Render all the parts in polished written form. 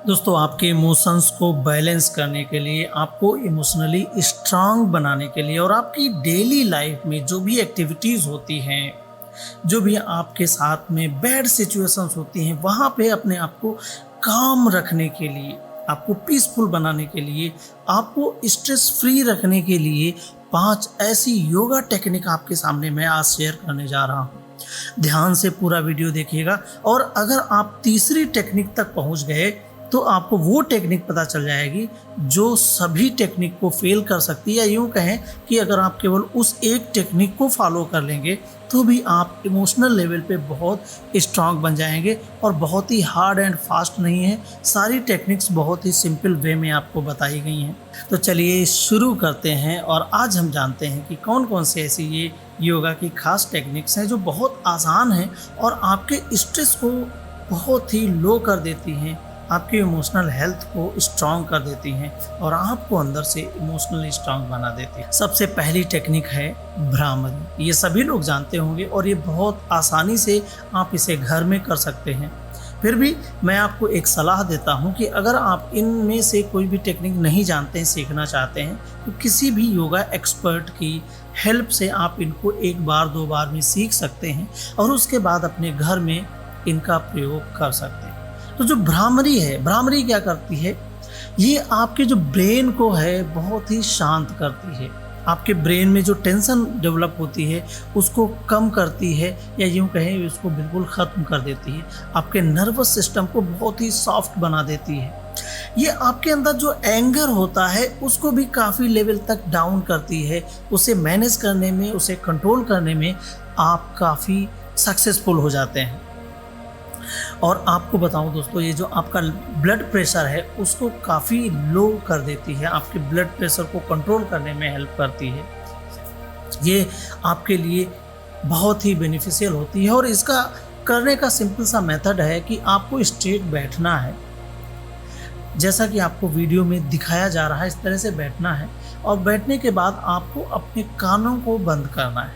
दोस्तों, आपके इमोशंस को बैलेंस करने के लिए, आपको इमोशनली स्ट्रांग बनाने के लिए और आपकी डेली लाइफ में जो भी एक्टिविटीज़ होती हैं, जो भी आपके साथ में बैड सिचुएशंस होती हैं, वहाँ पे अपने आप को काम रखने के लिए, आपको पीसफुल बनाने के लिए, आपको स्ट्रेस फ्री रखने के लिए 5 ऐसी योगा टेक्निक आपके सामने मैं आज शेयर करने जा रहा हूँ। ध्यान से पूरा वीडियो देखिएगा और अगर आप तीसरी टेक्निक तक पहुँच गए तो आपको वो टेक्निक पता चल जाएगी जो सभी टेक्निक को फेल कर सकती है। या यूँ कहें कि अगर आप केवल उस एक टेक्निक को फॉलो कर लेंगे तो भी आप इमोशनल लेवल पे बहुत स्ट्रांग बन जाएंगे। और बहुत ही हार्ड एंड फास्ट नहीं है, सारी टेक्निक्स बहुत ही सिंपल वे में आपको बताई गई हैं। तो चलिए शुरू करते हैं और आज हम जानते हैं कि कौन कौन से ऐसी ये योगा की खास टेक्निक्स हैं जो बहुत आसान हैं और आपके स्ट्रेस को बहुत ही लो कर देती हैं, आपकी इमोशनल हेल्थ को स्ट्रांग कर देती हैं और आपको अंदर से इमोशनली स्ट्रांग बना देती है। सबसे पहली टेक्निक है भ्रामरी। ये सभी लोग जानते होंगे और ये बहुत आसानी से आप इसे घर में कर सकते हैं। फिर भी मैं आपको एक सलाह देता हूँ कि अगर आप इनमें से कोई भी टेक्निक नहीं जानते हैं, सीखना चाहते हैं, तो किसी भी योगा एक्सपर्ट की हेल्प से आप इनको 1 बार 2 बार में सीख सकते हैं और उसके बाद अपने घर में इनका प्रयोग कर सकते हैं। तो जो भ्रामरी है, भ्रामरी क्या करती है, ये आपके जो ब्रेन को है बहुत ही शांत करती है। आपके ब्रेन में जो टेंशन डेवलप होती है उसको कम करती है, या यूँ कहें उसको बिल्कुल ख़त्म कर देती है। आपके नर्वस सिस्टम को बहुत ही सॉफ्ट बना देती है। ये आपके अंदर जो एंगर होता है उसको भी काफ़ी लेवल तक डाउन करती है। उसे मैनेज करने में, उसे कंट्रोल करने में आप काफ़ी सक्सेसफुल हो जाते हैं। और आपको बताऊं दोस्तों, ये जो आपका ब्लड प्रेशर है उसको काफ़ी लो कर देती है, आपके ब्लड प्रेशर को कंट्रोल करने में हेल्प करती है। ये आपके लिए बहुत ही बेनिफिशियल होती है। और इसका करने का सिंपल सा मेथड है कि आपको स्ट्रेट बैठना है, जैसा कि आपको वीडियो में दिखाया जा रहा है, इस तरह से बैठना है। और बैठने के बाद आपको अपने कानों को बंद करना है,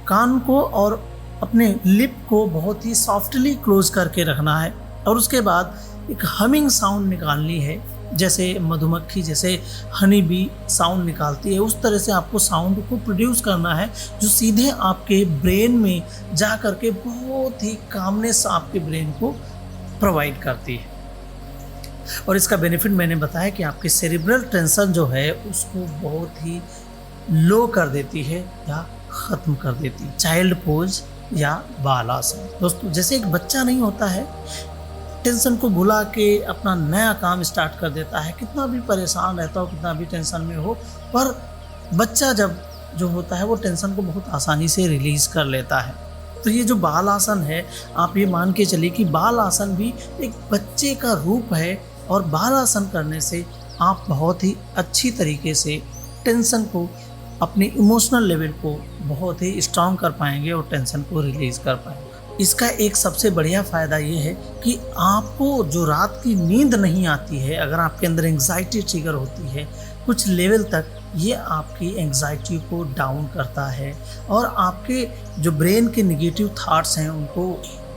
कान को और अपने लिप को बहुत ही सॉफ्टली क्लोज करके रखना है। और उसके बाद एक हमिंग साउंड निकालनी है, जैसे मधुमक्खी जैसे हनी बी साउंड निकालती है, उस तरह से आपको साउंड को प्रोड्यूस करना है जो सीधे आपके ब्रेन में जा कर के बहुत ही कामनेस आपके ब्रेन को प्रोवाइड करती है। और इसका बेनिफिट मैंने बताया कि आपके सेरिब्रल टेंशन जो है उसको बहुत ही लो कर देती है या ख़त्म कर देती है। चाइल्ड पोज या बालासन। दोस्तों, जैसे एक बच्चा नहीं होता है, टेंशन को भुला के अपना नया काम स्टार्ट कर देता है, कितना भी परेशान रहता हो, कितना भी टेंशन में हो, पर बच्चा जो होता है वो टेंशन को बहुत आसानी से रिलीज़ कर लेता है। तो ये जो बाल आसन है, आप ये मान के चलिए कि बाल आसन भी एक बच्चे का रूप है। और बाल आसन करने से आप बहुत ही अच्छी तरीके से टेंशन को, अपने इमोशनल लेवल को बहुत ही स्ट्रांग कर पाएंगे और टेंशन को रिलीज़ कर पाएंगे। इसका एक सबसे बढ़िया फ़ायदा ये है कि आपको जो रात की नींद नहीं आती है, अगर आपके अंदर एंग्जाइटी ट्रिगर होती है कुछ लेवल तक, ये आपकी एंग्जाइटी को डाउन करता है और आपके जो ब्रेन के नेगेटिव थॉट्स हैं उनको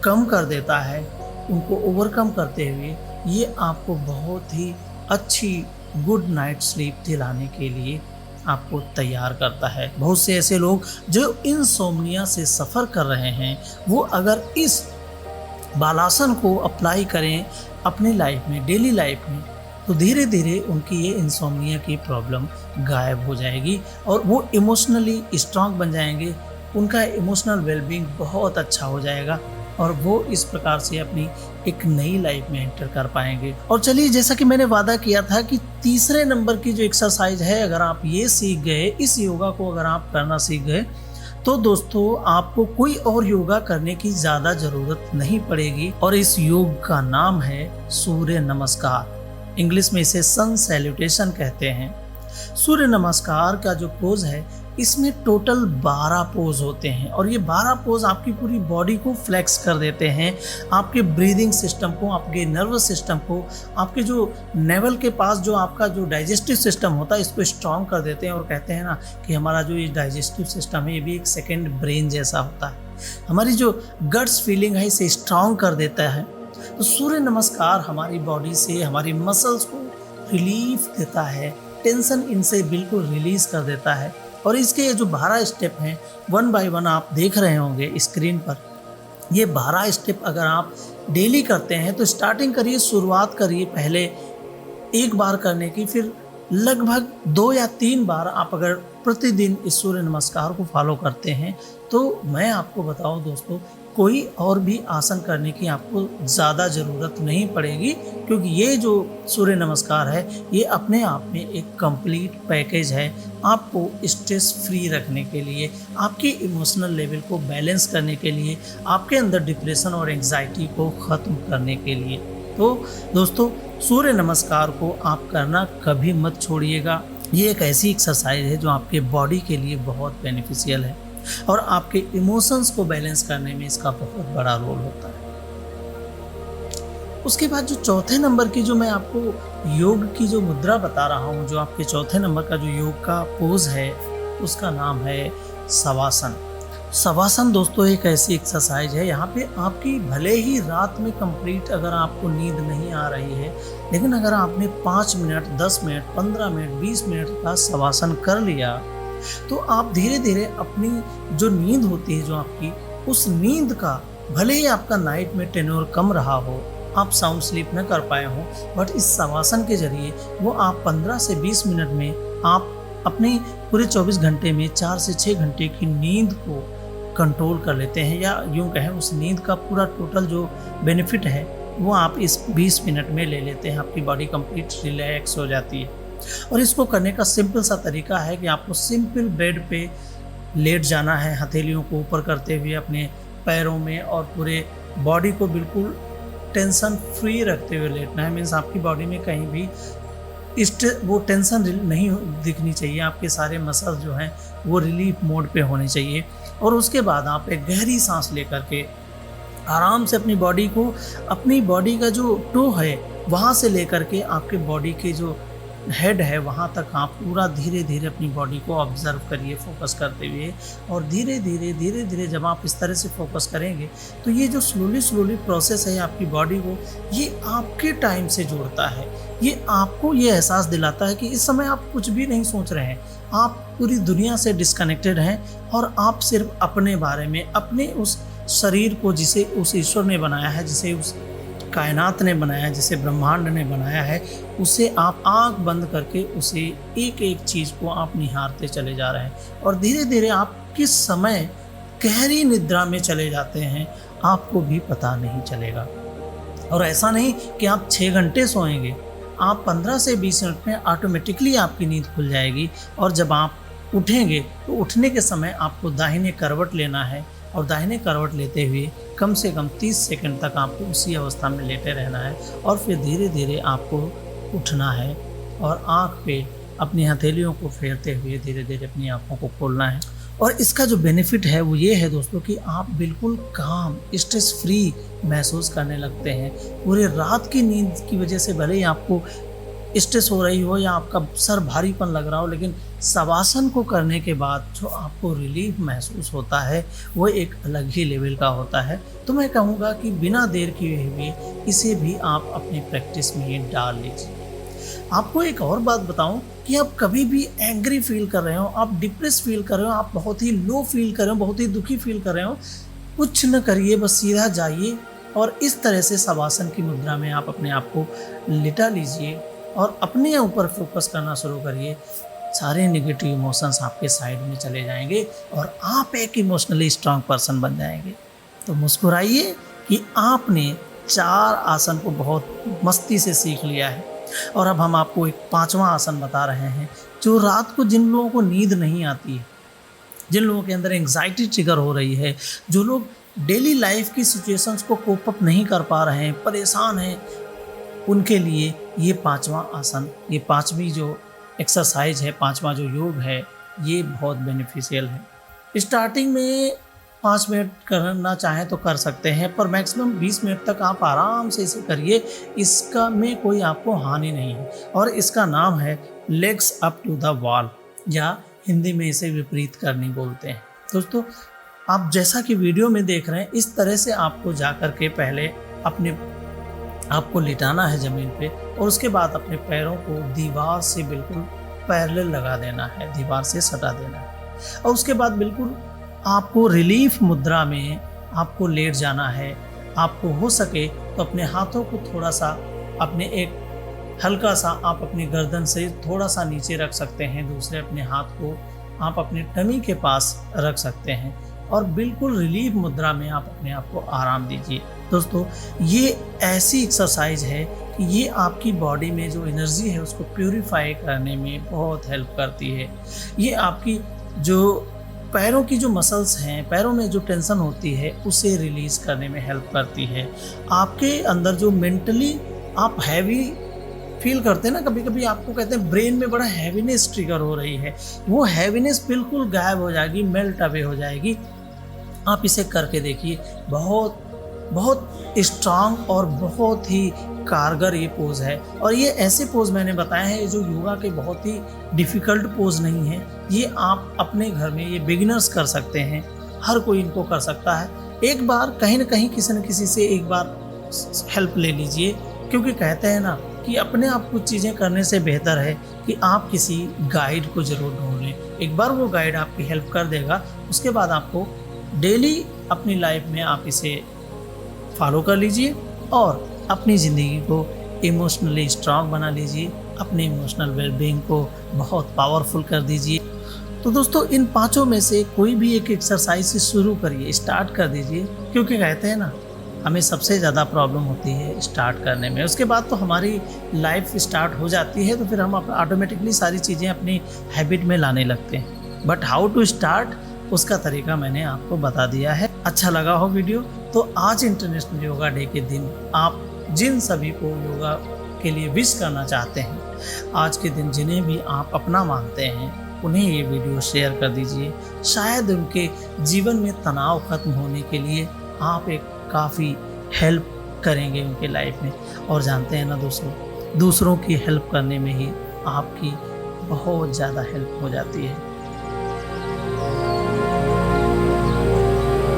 कम कर देता है। उनको ओवरकम करते हुए ये आपको बहुत ही अच्छी गुड नाइट स्लीप दिलाने के लिए आपको तैयार करता है। बहुत से ऐसे लोग जो इनसोम्निया से सफ़र कर रहे हैं, वो अगर इस बालासन को अप्लाई करें अपनी लाइफ में, डेली लाइफ में, तो धीरे धीरे उनकी ये इनसोम्निया की प्रॉब्लम गायब हो जाएगी और वो इमोशनली स्ट्रांग बन जाएंगे। उनका इमोशनल वेलबींग बहुत अच्छा हो जाएगा और वो इस प्रकार से अपनी एक नई लाइफ में एंटर कर पाएंगे। और चलिए, जैसा कि मैंने वादा किया था कि तीसरे नंबर की जो एक्सरसाइज है, अगर आप ये सीख गए, इस योगा को अगर आप करना सीख गए, तो दोस्तों आपको कोई और योगा करने की ज़्यादा ज़रूरत नहीं पड़ेगी। और इस योग का नाम है सूर्य नमस्कार। इंग्लिश में इसे सन सैल्यूटेशन कहते हैं। सूर्य नमस्कार का जो पोज है, इसमें टोटल 12 पोज होते हैं और ये 12 पोज आपकी पूरी बॉडी को फ्लेक्स कर देते हैं, आपके ब्रीदिंग सिस्टम को, आपके नर्वस सिस्टम को, आपके जो नेवल के पास जो आपका जो डाइजेस्टिव सिस्टम होता है इसको स्ट्रांग कर देते हैं। और कहते हैं ना कि हमारा जो ये डाइजेस्टिव सिस्टम है ये भी एक सेकेंड ब्रेन जैसा होता है। हमारी जो गट्स फीलिंग है इसे स्ट्रांग कर देता है। तो सूर्य नमस्कार हमारी बॉडी से हमारी मसल्स को रिलीफ देता है, टेंशन इनसे बिल्कुल रिलीज कर देता है। और इसके ये जो 12 स्टेप हैं, वन बाय वन आप देख रहे होंगे स्क्रीन पर। ये 12 स्टेप अगर आप डेली करते हैं तो स्टार्टिंग करिए, शुरुआत करिए पहले एक बार करने की, फिर लगभग 2 या 3 बार आप अगर प्रतिदिन इस सूर्य नमस्कार को फॉलो करते हैं तो मैं आपको बताऊं दोस्तों, कोई और भी आसन करने की आपको ज़्यादा ज़रूरत नहीं पड़ेगी, क्योंकि ये जो सूर्य नमस्कार है ये अपने आप में एक कंप्लीट पैकेज है आपको स्ट्रेस फ्री रखने के लिए, आपके इमोशनल लेवल को बैलेंस करने के लिए, आपके अंदर डिप्रेशन और एंग्जाइटी को ख़त्म करने के लिए। तो दोस्तों, सूर्य नमस्कार को आप करना कभी मत छोड़िएगा। ये एक ऐसी एक्सरसाइज है जो आपके बॉडी के लिए बहुत बेनिफिशियल है और आपके इमोशंस को बैलेंस करने में इसका बहुत बड़ा रोल होता है। उसके बाद जो चौथे नंबर की जो मैं आपको योग की जो मुद्रा बता रहा हूँ, जो आपके चौथे नंबर का जो योग का पोज है उसका नाम है शवासन। शवासन दोस्तों एक ऐसी एक्सरसाइज है, यहाँ पे आपकी भले ही रात में कंप्लीट अगर आपको नींद नहीं आ रही है, लेकिन अगर आपने 5 मिनट, 10 मिनट, 15 मिनट, 20 मिनट का शवासन कर लिया तो आप धीरे धीरे अपनी जो नींद होती है, जो आपकी उस नींद का, भले ही आपका नाइट में टेन्योर कम रहा हो, आप साउंड स्लीप न कर पाए हो, बट इस शवासन के जरिए वो आप 15 से 20 मिनट में आप अपनी पूरे 24 घंटे में 4 से 6 घंटे की नींद को कंट्रोल कर लेते हैं, या यूं कहें उस नींद का पूरा टोटल जो बेनिफिट है वो आप इस 20 मिनट में ले लेते हैं। आपकी बॉडी कंप्लीट रिलैक्स हो जाती है। और इसको करने का सिंपल सा तरीका है कि आपको सिंपल बेड पे लेट जाना है, हथेलियों को ऊपर करते हुए अपने पैरों में, और पूरे बॉडी को बिल्कुल टेंशन फ्री रखते हुए लेटना है। मीन्स आपकी बॉडी में कहीं भी वो टेंशन नहीं दिखनी चाहिए, आपके सारे मसल्स जो हैं वो रिलीफ मोड पे होने चाहिए। और उसके बाद आप एक गहरी सांस लेकर के आराम से अपनी बॉडी का जो टो है वहाँ से लेकर के आपके बॉडी के जो हेड है वहाँ तक आप पूरा धीरे धीरे अपनी बॉडी को ऑब्जर्व करिए फोकस करते हुए। और धीरे धीरे जब आप इस तरह से फोकस करेंगे तो ये जो स्लोली प्रोसेस है आपकी बॉडी को, ये आपके टाइम से जोड़ता है। ये आपको ये एहसास दिलाता है कि इस समय आप कुछ भी नहीं सोच रहे हैं, आप पूरी दुनिया से डिस्कनेक्टेड हैं और आप सिर्फ अपने बारे में, अपने उस शरीर को जिसे उस ईश्वर ने बनाया है, जिसे उस कायनात ने बनाया है, जिसे ब्रह्मांड ने बनाया है, उसे आप आंख बंद करके उसे एक एक चीज़ को आप निहारते चले जा रहे हैं। और धीरे धीरे आप किस समय गहरी निद्रा में चले जाते हैं आपको भी पता नहीं चलेगा। और ऐसा नहीं कि आप 6 घंटे सोएंगे, आप 15 से 20 मिनट में ऑटोमेटिकली आपकी नींद खुल जाएगी। और जब आप उठेंगे तो उठने के समय आपको दाहिने करवट लेना है, और दाहिने करवट लेते हुए कम से कम 30 सेकंड तक आपको उसी अवस्था में लेटे रहना है। और फिर धीरे धीरे आपको उठना है और आँख पे अपनी हथेलियों को फेरते हुए धीरे धीरे अपनी आँखों को खोलना है। और इसका जो बेनिफिट है वो ये है दोस्तों कि आप बिल्कुल काम, स्ट्रेस फ्री महसूस करने लगते हैं। पूरे रात की नींद की वजह से भले ही आपको स्ट्रेस हो रही हो या आपका सर भारीपन लग रहा हो, लेकिन शवासन को करने के बाद जो आपको रिलीफ महसूस होता है वो एक अलग ही लेवल का होता है। तो मैं कहूँगा कि बिना देर किए हुए इसे भी आप अपनी प्रैक्टिस में डाल लीजिए। आपको एक और बात बताऊं कि आप कभी भी एंग्री फील कर रहे हो, आप डिप्रेस फील कर रहे हो, आप बहुत ही लो फील कर रहे हो, बहुत ही दुखी फील कर रहे हो, कुछ न करिए, बस सीधा जाइए और इस तरह से शवासन की मुद्रा में आप अपने आप को लिटा लीजिए और अपने ऊपर फोकस करना शुरू करिए। सारे नेगेटिव इमोशंस आपके साइड में चले जाएंगे और आप एक इमोशनली स्ट्रांग पर्सन बन जाएंगे। तो मुस्कुराइए कि आपने 4 आसन को बहुत मस्ती से सीख लिया है। और अब हम आपको एक 5वां आसन बता रहे हैं, जो रात को जिन लोगों को नींद नहीं आती है, जिन लोगों के अंदर एंग्जाइटी ट्रिगर हो रही है, जो लोग डेली लाइफ की सिचुएशंस को कोप अप नहीं कर पा रहे हैं, परेशान हैं, उनके लिए ये 5वां आसन, ये 5वीं जो एक्सरसाइज है, 5वां जो योग है, ये बहुत बेनिफिशियल है। स्टार्टिंग में 5 मिनट करना चाहें तो कर सकते हैं, पर मैक्सिमम 20 मिनट तक आप आराम से इसे करिए। इसका में कोई आपको हानि नहीं है। और इसका नाम है legs up to the wall, या हिंदी में इसे विपरीत करनी बोलते हैं। दोस्तों, आप जैसा कि वीडियो में देख रहे हैं, इस तरह से आपको जा कर के पहले अपने आपको लिटाना है ज़मीन पे और उसके बाद अपने पैरों को दीवार से बिल्कुल पैरेलल लगा देना है, दीवार से सटा देना है और उसके बाद बिल्कुल आपको रिलीफ मुद्रा में आपको लेट जाना है। आपको हो सके तो अपने हाथों को थोड़ा सा अपने एक हल्का सा आप अपनी गर्दन से थोड़ा सा नीचे रख सकते हैं, दूसरे अपने हाथ को आप अपने टमी के पास रख सकते हैं और बिल्कुल रिलीफ मुद्रा में आप अपने आप को आराम दीजिए। दोस्तों, ये ऐसी एक्सरसाइज है कि ये आपकी बॉडी में जो एनर्जी है उसको प्यूरिफाई करने में बहुत हेल्प करती है। ये आपकी जो पैरों की जो मसल्स हैं, पैरों में जो टेंशन होती है उसे रिलीज़ करने में हेल्प करती है। आपके अंदर जो मेंटली आप हैवी फील करते हैं ना, कभी कभी आपको कहते हैं ब्रेन में बड़ा हैवीनेस ट्रिगर हो रही है, वो हैवीनेस बिल्कुल गायब हो जाएगी, मेल्ट अवे हो जाएगी। आप इसे करके देखिए, बहुत बहुत स्ट्रांग और बहुत ही कारगर ये पोज़ है। और ये ऐसे पोज़ मैंने बताए हैं जो योगा के बहुत ही डिफ़िकल्ट पोज़ नहीं है। ये आप अपने घर में, ये बिगिनर्स कर सकते हैं, हर कोई इनको कर सकता है। एक बार कहीं ना कहीं किसी न किसी से एक बार हेल्प ले लीजिए, क्योंकि कहते हैं ना कि अपने आप कुछ चीज़ें करने से बेहतर है कि आप किसी गाइड को ज़रूर ढूंढ लें। एक बार वो गाइड आपकी हेल्प कर देगा, उसके बाद आपको डेली अपनी लाइफ में आप इसे फॉलो कर लीजिए और अपनी ज़िंदगी को इमोशनली स्ट्रांग बना लीजिए, अपने इमोशनल वेलबींग को बहुत पावरफुल कर दीजिए। तो दोस्तों, इन पांचों में से कोई भी एक एक्सरसाइज से शुरू करिए, स्टार्ट कर दीजिए, क्योंकि कहते हैं ना हमें सबसे ज़्यादा प्रॉब्लम होती है स्टार्ट करने में। उसके बाद तो हमारी लाइफ स्टार्ट हो जाती है, तो फिर हम ऑटोमेटिकली सारी चीज़ें अपनी हैबिट में लाने लगते हैं। बट हाउ टू स्टार्ट, उसका तरीका मैंने आपको बता दिया है। अच्छा लगा हो वीडियो तो आज इंटरनेशनल योगा डे के दिन आप जिन सभी को योगा के लिए विश करना चाहते हैं, आज के दिन जिन्हें भी आप अपना मानते हैं, उन्हें ये वीडियो शेयर कर दीजिए। शायद उनके जीवन में तनाव खत्म होने के लिए आप एक काफ़ी हेल्प करेंगे उनके लाइफ में। और जानते हैं ना दोस्तों, दूसरों की हेल्प करने में ही आपकी बहुत ज़्यादा हेल्प हो जाती है।